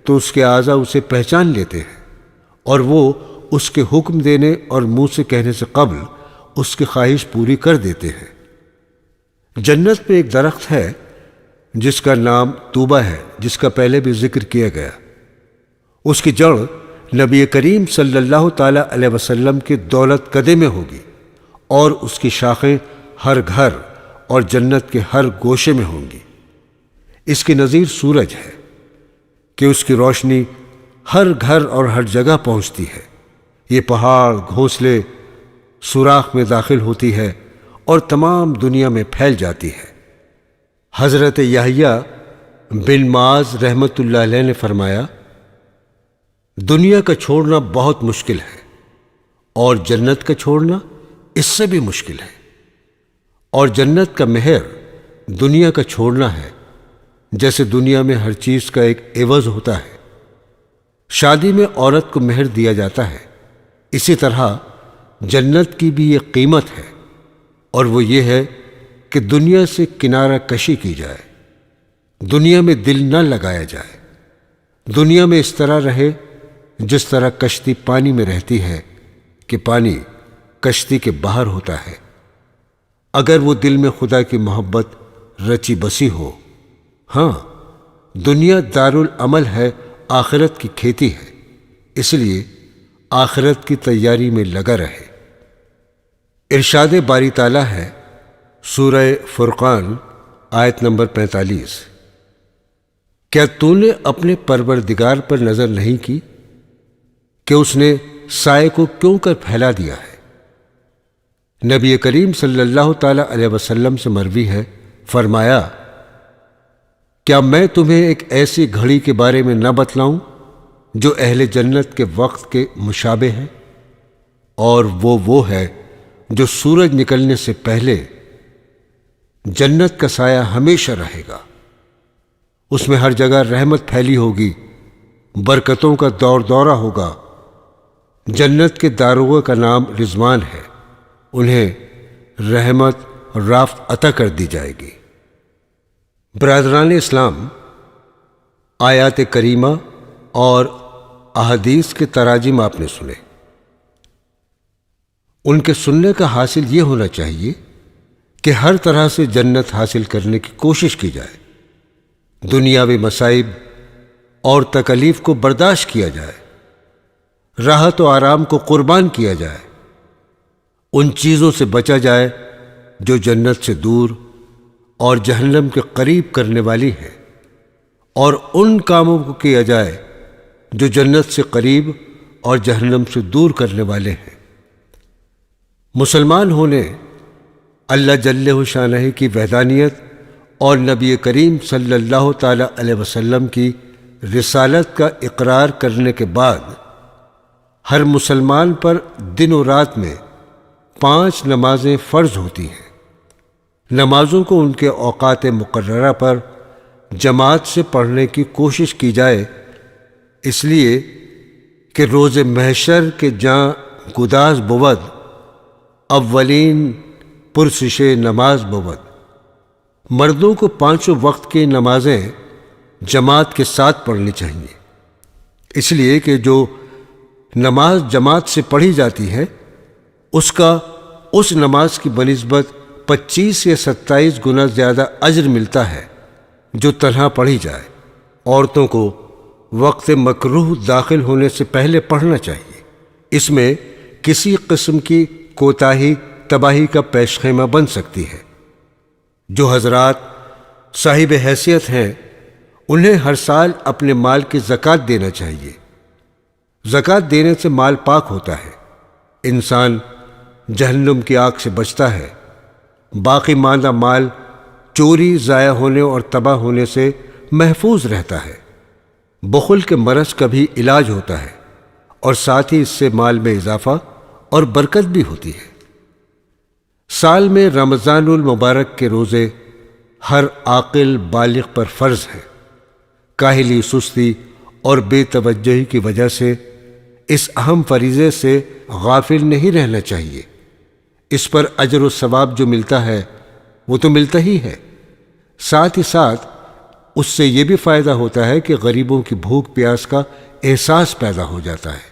تو اس کے اعضاء اسے پہچان لیتے ہیں اور وہ اس کے حکم دینے اور منہ سے کہنے سے قبل اس کی خواہش پوری کر دیتے ہیں۔ جنت میں ایک درخت ہے جس کا نام طوبہ ہے، جس کا پہلے بھی ذکر کیا گیا۔ اس کی جڑ نبی کریم صلی اللہ تعالی علیہ وسلم کی دولت قدے میں ہوگی اور اس کی شاخیں ہر گھر اور جنت کے ہر گوشے میں ہوں گی۔ اس کی نظیر سورج ہے کہ اس کی روشنی ہر گھر اور ہر جگہ پہنچتی ہے۔ یہ پہاڑ گھونسلے سوراخ میں داخل ہوتی ہے اور تمام دنیا میں پھیل جاتی ہے۔ حضرت یحییٰ بن معاذ رحمۃ اللہ علیہ نے فرمایا، دنیا کا چھوڑنا بہت مشکل ہے اور جنت کا چھوڑنا اس سے بھی مشکل ہے، اور جنت کا مہر دنیا کا چھوڑنا ہے جیسے دنیا میں ہر چیز کا ایک عوض ہوتا ہے۔ شادی میں عورت کو مہر دیا جاتا ہے، اسی طرح جنت کی بھی یہ قیمت ہے، اور وہ یہ ہے کہ دنیا سے کنارہ کشی کی جائے، دنیا میں دل نہ لگایا جائے، دنیا میں اس طرح رہے جس طرح کشتی پانی میں رہتی ہے کہ پانی کشتی کے باہر ہوتا ہے۔ اگر وہ دل میں خدا کی محبت رچی بسی ہو، ہاں، دنیا دارالعمل ہے، آخرت کی کھیتی ہے، اس لیے آخرت کی تیاری میں لگا رہے۔ ارشاد باری تعالیٰ ہے سورہ فرقان آیت نمبر 45، کیا تو نے اپنے پروردگار پر نظر نہیں کی کہ اس نے سائے کو کیوں کر پھیلا دیا ہے؟ نبی کریم صلی اللہ تعالی علیہ وسلم سے مروی ہے، فرمایا، کیا میں تمہیں ایک ایسی گھڑی کے بارے میں نہ بتلاؤں جو اہل جنت کے وقت کے مشابہ ہے؟ اور وہ ہے جو سورج نکلنے سے پہلے جنت کا سایہ ہمیشہ رہے گا۔ اس میں ہر جگہ رحمت پھیلی ہوگی، برکتوں کا دور دورہ ہوگا۔ جنت کے داروغہ کا نام رضوان ہے، انہیں رحمت اور رافت عطا کر دی جائے گی۔ برادران اسلام، آیات کریمہ اور احادیث کے تراجم آپ نے سنے۔ ان کے سننے کا حاصل یہ ہونا چاہیے کہ ہر طرح سے جنت حاصل کرنے کی کوشش کی جائے، دنیاوی مصائب اور تکالیف کو برداشت کیا جائے، راحت و آرام کو قربان کیا جائے، ان چیزوں سے بچا جائے جو جنت سے دور اور جہنم کے قریب کرنے والی ہیں، اور ان کاموں کو کیا جائے جو جنت سے قریب اور جہنم سے دور کرنے والے ہیں۔ مسلمان ہونے، اللہ جل شانہ کی وحدانیت اور نبی کریم صلی اللہ تعالی علیہ وسلم کی رسالت کا اقرار کرنے کے بعد ہر مسلمان پر دن و رات میں 5 نمازیں فرض ہوتی ہیں۔ نمازوں کو ان کے اوقات مقررہ پر جماعت سے پڑھنے کی کوشش کی جائے، اس لیے کہ روز محشر کے جاں گداز بود، اولین پرسش نماز بود۔ مردوں کو 5 وقت کی نمازیں جماعت کے ساتھ پڑھنی چاہیے، اس لیے کہ جو نماز جماعت سے پڑھی جاتی ہے اس کا اس نماز کی بنسبت 25 یا 27 گنا زیادہ اجر ملتا ہے جو تنہا پڑھی جائے۔ عورتوں کو وقت مکروہ داخل ہونے سے پہلے پڑھنا چاہیے، اس میں کسی قسم کی کوتاہی تباہی کا پیش خیمہ بن سکتی ہے۔ جو حضرات صاحب حیثیت ہیں انہیں ہر سال اپنے مال کی زکوٰۃ دینا چاہیے۔ زکوٰۃ دینے سے مال پاک ہوتا ہے، انسان جہنم کی آگ سے بچتا ہے، باقی ماندہ مال چوری، ضائع ہونے اور تباہ ہونے سے محفوظ رہتا ہے۔ بخل کے مرض کا بھی علاج ہوتا ہے اور ساتھ ہی اس سے مال میں اضافہ اور برکت بھی ہوتی ہے۔ سال میں رمضان المبارک کے روزے ہر عاقل بالغ پر فرض ہیں۔ کاہلی، سستی اور بے توجہی کی وجہ سے اس اہم فریضے سے غافل نہیں رہنا چاہیے۔ اس پر اجر و ثواب جو ملتا ہے وہ تو ملتا ہی ہے، ساتھ ہی ساتھ اس سے یہ بھی فائدہ ہوتا ہے کہ غریبوں کی بھوک پیاس کا احساس پیدا ہو جاتا ہے،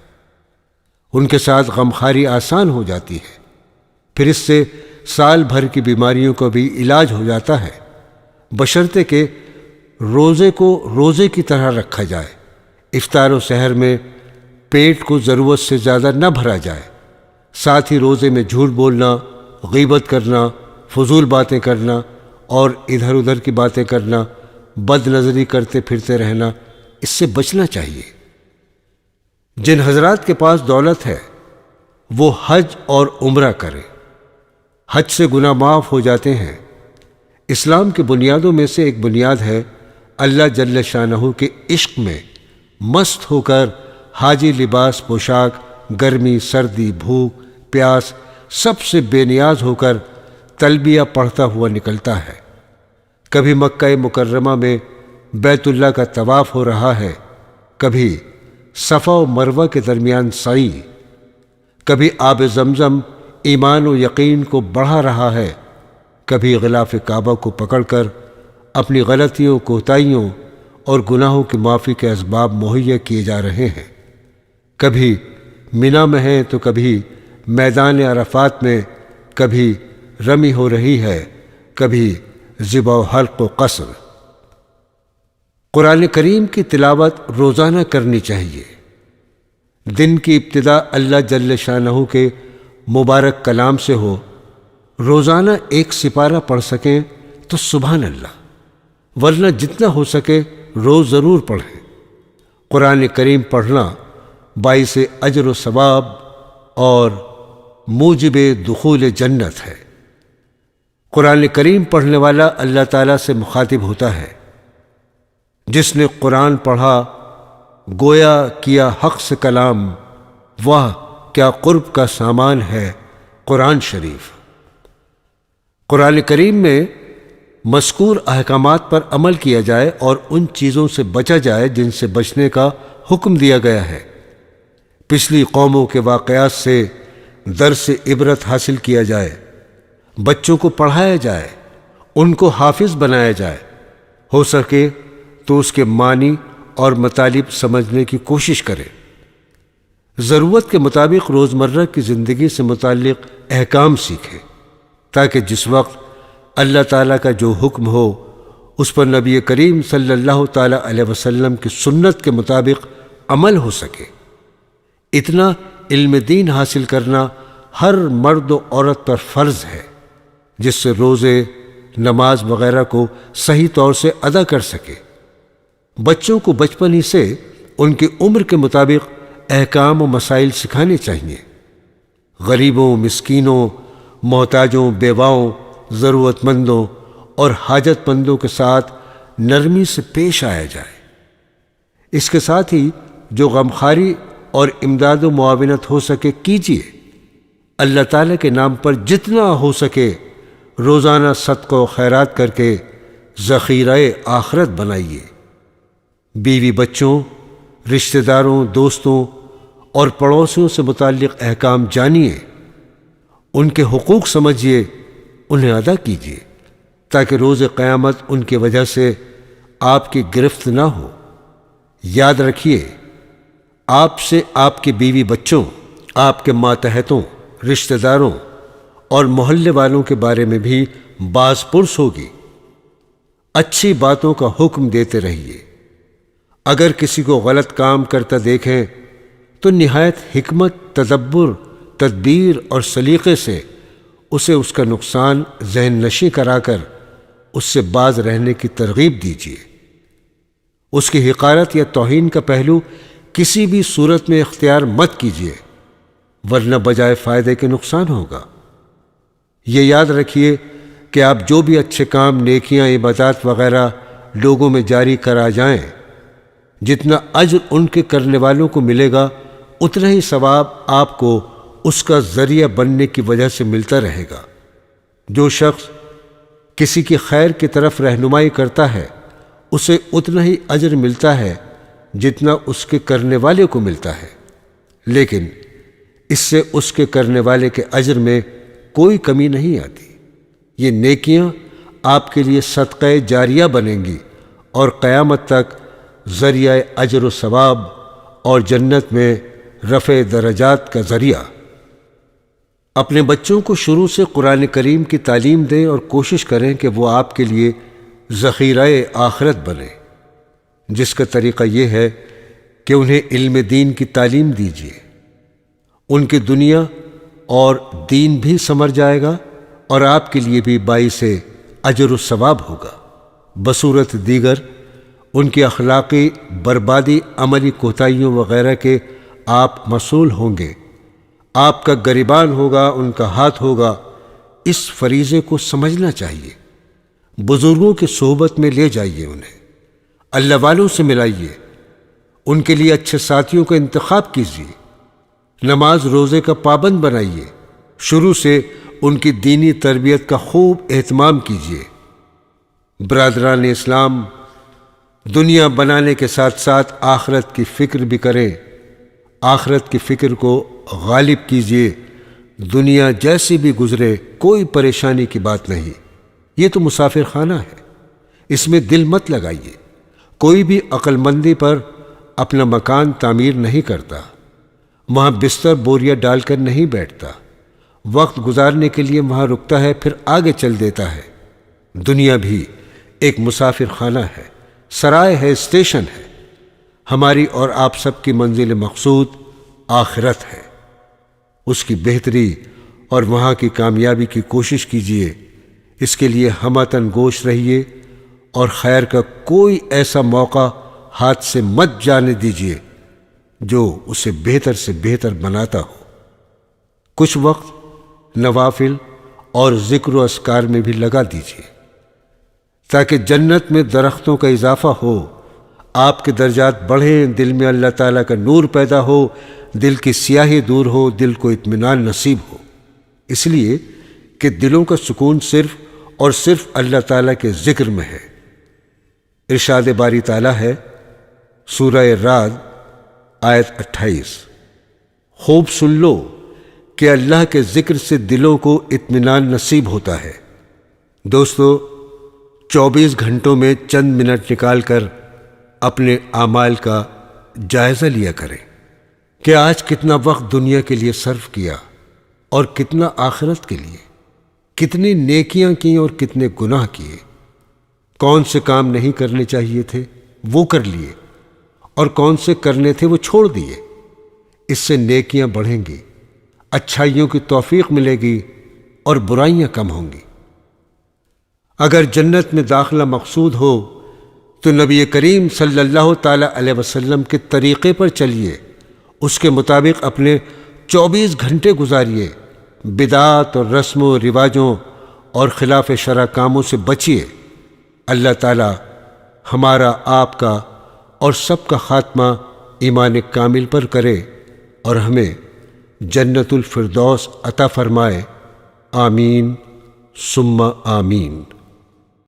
ان کے ساتھ غمخواری آسان ہو جاتی ہے، پھر اس سے سال بھر کی بیماریوں کا بھی علاج ہو جاتا ہے، بشرطے کہ روزے کو روزے کی طرح رکھا جائے، افطار و سحر میں پیٹ کو ضرورت سے زیادہ نہ بھرا جائے، ساتھ ہی روزے میں جھوٹ بولنا، غیبت کرنا، فضول باتیں کرنا اور ادھر ادھر کی باتیں کرنا، بد نظری کرتے پھرتے رہنا، اس سے بچنا چاہیے۔ جن حضرات کے پاس دولت ہے وہ حج اور عمرہ کریں، حج سے گناہ معاف ہو جاتے ہیں۔ اسلام کی بنیادوں میں سے ایک بنیاد ہے اللہ جل شانہ کے عشق میں مست ہو کر حاجی لباس پوشاک گرمی، سردی، بھوک، پیاس سب سے بے نیاز ہو کر تلبیہ پڑھتا ہوا نکلتا ہے۔ کبھی مکہ مکرمہ میں بیت اللہ کا طواف ہو رہا ہے، کبھی صفا و مروہ کے درمیان سعی، کبھی آب زمزم ایمان و یقین کو بڑھا رہا ہے، کبھی غلاف کعبہ کو پکڑ کر اپنی غلطیوں، کوتاہیوں اور گناہوں کی معافی کے اسباب مہیا کیے جا رہے ہیں، کبھی مینا میں ہیں تو کبھی میدان عرفات میں، کبھی رمی ہو رہی ہے، کبھی ذبح و حلق و قصر۔ قرآن کریم کی تلاوت روزانہ کرنی چاہیے۔ دن کی ابتدا اللہ جل شانہ کے مبارک کلام سے ہو، روزانہ 1 سپارہ پڑھ سکیں تو سبحان اللہ، ورنہ جتنا ہو سکے روز ضرور پڑھیں۔ قرآن کریم پڑھنا باعث اجر و ثواب اور موجب دخول جنت ہے۔ قرآن کریم پڑھنے والا اللہ تعالیٰ سے مخاطب ہوتا ہے۔ جس نے قرآن پڑھا گویا کیا حق سے کلام، واہ کیا قرب کا سامان ہے قرآن شریف۔ قرآن کریم میں مذکور احکامات پر عمل کیا جائے اور ان چیزوں سے بچا جائے جن سے بچنے کا حکم دیا گیا ہے۔ پچھلی قوموں کے واقعات سے درس عبرت حاصل کیا جائے، بچوں کو پڑھایا جائے، ان کو حافظ بنایا جائے، ہو سکے تو اس کے معنی اور مطالب سمجھنے کی کوشش کریں۔ ضرورت کے مطابق روزمرہ کی زندگی سے متعلق احکام سیکھیں تاکہ جس وقت اللہ تعالیٰ کا جو حکم ہو اس پر نبی کریم صلی اللہ تعالیٰ علیہ وسلم کی سنت کے مطابق عمل ہو سکے۔ اتنا علم دین حاصل کرنا ہر مرد و عورت پر فرض ہے جس سے روزے، نماز وغیرہ کو صحیح طور سے ادا کر سکے۔ بچوں کو بچپن ہی سے ان کی عمر کے مطابق احکام و مسائل سکھانے چاہیے۔ غریبوں، مسکینوں، محتاجوں، بیواؤں ضرورت مندوں اور حاجت مندوں کے ساتھ نرمی سے پیش آیا جائے۔ اس کے ساتھ ہی جو غمخواری اور امداد و معاونت ہو سکے کیجیے۔ اللہ تعالیٰ کے نام پر جتنا ہو سکے روزانہ صدقہ و خیرات کر کے ذخیرہ آخرت بنائیے۔ بیوی بچوں، رشتہ داروں، دوستوں اور پڑوسیوں سے متعلق احکام جانیے، ان کے حقوق سمجھیے، انہیں ادا کیجیے تاکہ روز قیامت ان کی وجہ سے آپ کی گرفت نہ ہو۔ یاد رکھیے، آپ سے آپ کے بیوی بچوں، آپ کے ماتحتوں، رشتہ داروں اور محلے والوں کے بارے میں بھی باز پرس ہوگی۔ اچھی باتوں کا حکم دیتے رہیے۔ اگر کسی کو غلط کام کرتا دیکھیں تو نہایت حکمت، تدبر، تدبیر اور سلیقے سے اسے اس کا نقصان ذہن نشیں کرا کر اس سے باز رہنے کی ترغیب دیجیے۔ اس کی حقارت یا توہین کا پہلو کسی بھی صورت میں اختیار مت کیجیے، ورنہ بجائے فائدے کے نقصان ہوگا۔ یہ یاد رکھیے کہ آپ جو بھی اچھے کام، نیکیاں، عبادات وغیرہ لوگوں میں جاری کرا جائیں، جتنا اجر ان کے کرنے والوں کو ملے گا اتنا ہی ثواب آپ کو اس کا ذریعہ بننے کی وجہ سے ملتا رہے گا۔ جو شخص کسی کی خیر کی طرف رہنمائی کرتا ہے اسے اتنا ہی اجر ملتا ہے جتنا اس کے کرنے والے کو ملتا ہے، لیکن اس سے اس کے کرنے والے کے اجر میں کوئی کمی نہیں آتی۔ یہ نیکیاں آپ کے لیے صدقہ جاریہ بنیں گی اور قیامت تک ذریعہ اجر و ثواب اور جنت میں رفع درجات کا ذریعہ۔ اپنے بچوں کو شروع سے قرآن کریم کی تعلیم دیں اور کوشش کریں کہ وہ آپ کے لیے ذخیرہ آخرت بنے، جس کا طریقہ یہ ہے کہ انہیں علم دین کی تعلیم دیجیے۔ ان کی دنیا اور دین بھی سمر جائے گا اور آپ کے لیے بھی باعث اجر و ثواب ہوگا۔ بصورت دیگر ان کی اخلاقی بربادی، عملی کوتاہیوں وغیرہ کے آپ مسئول ہوں گے۔ آپ کا گریبان ہوگا، ان کا ہاتھ ہوگا۔ اس فریضے کو سمجھنا چاہیے۔ بزرگوں کی صحبت میں لے جائیے، انہیں اللہ والوں سے ملائیے، ان کے لیے اچھے ساتھیوں کا انتخاب کیجیے، نماز روزے کا پابند بنائیے، شروع سے ان کی دینی تربیت کا خوب اہتمام کیجیے۔ برادران اسلام، دنیا بنانے کے ساتھ ساتھ آخرت کی فکر بھی کریں۔ آخرت کی فکر کو غالب کیجیے۔ دنیا جیسی بھی گزرے کوئی پریشانی کی بات نہیں، یہ تو مسافر خانہ ہے، اس میں دل مت لگائیے۔ کوئی بھی عقل مندی پر اپنا مکان تعمیر نہیں کرتا، وہاں بستر بوریا ڈال کر نہیں بیٹھتا، وقت گزارنے کے لیے وہاں رکتا ہے پھر آگے چل دیتا ہے۔ دنیا بھی ایک مسافر خانہ ہے، سرائے ہے، اسٹیشن ہے۔ ہماری اور آپ سب کی منزل مقصود آخرت ہے، اس کی بہتری اور وہاں کی کامیابی کی کوشش کیجیے۔ اس کے لیے ہمتاً گوش رہیے اور خیر کا کوئی ایسا موقع ہاتھ سے مت جانے دیجیے جو اسے بہتر سے بہتر بناتا ہو۔ کچھ وقت نوافل اور ذکر و اذکار میں بھی لگا دیجیے تاکہ جنت میں درختوں کا اضافہ ہو، آپ کے درجات بڑھیں، دل میں اللہ تعالیٰ کا نور پیدا ہو، دل کی سیاہی دور ہو، دل کو اطمینان نصیب ہو۔ اس لیے کہ دلوں کا سکون صرف اور صرف اللہ تعالیٰ کے ذکر میں ہے۔ ارشاد باری تعالیٰ ہے، سورہ رعد آیت 28، خوب سن لو کہ اللہ کے ذکر سے دلوں کو اطمینان نصیب ہوتا ہے۔ دوستو، 24 گھنٹوں میں چند منٹ نکال کر اپنے اعمال کا جائزہ لیا کریں کہ آج کتنا وقت دنیا کے لیے صرف کیا اور کتنا آخرت کے لیے، کتنی نیکیاں کی اور کتنے گناہ کیے، کون سے کام نہیں کرنے چاہیے تھے وہ کر لیے اور کون سے کرنے تھے وہ چھوڑ دیے۔ اس سے نیکیاں بڑھیں گی، اچھائیوں کی توفیق ملے گی اور برائیاں کم ہوں گی۔ اگر جنت میں داخلہ مقصود ہو تو نبی کریم صلی اللہ تعالی علیہ وسلم کے طریقے پر چلیے، اس کے مطابق اپنے 24 گھنٹے گزاریے، بدعات اور رسم و رواجوں اور خلاف شرع کاموں سے بچیے۔ اللہ تعالی ہمارا، آپ کا اور سب کا خاتمہ ایمان کامل پر کرے اور ہمیں جنت الفردوس عطا فرمائے۔ آمین ثم آمین۔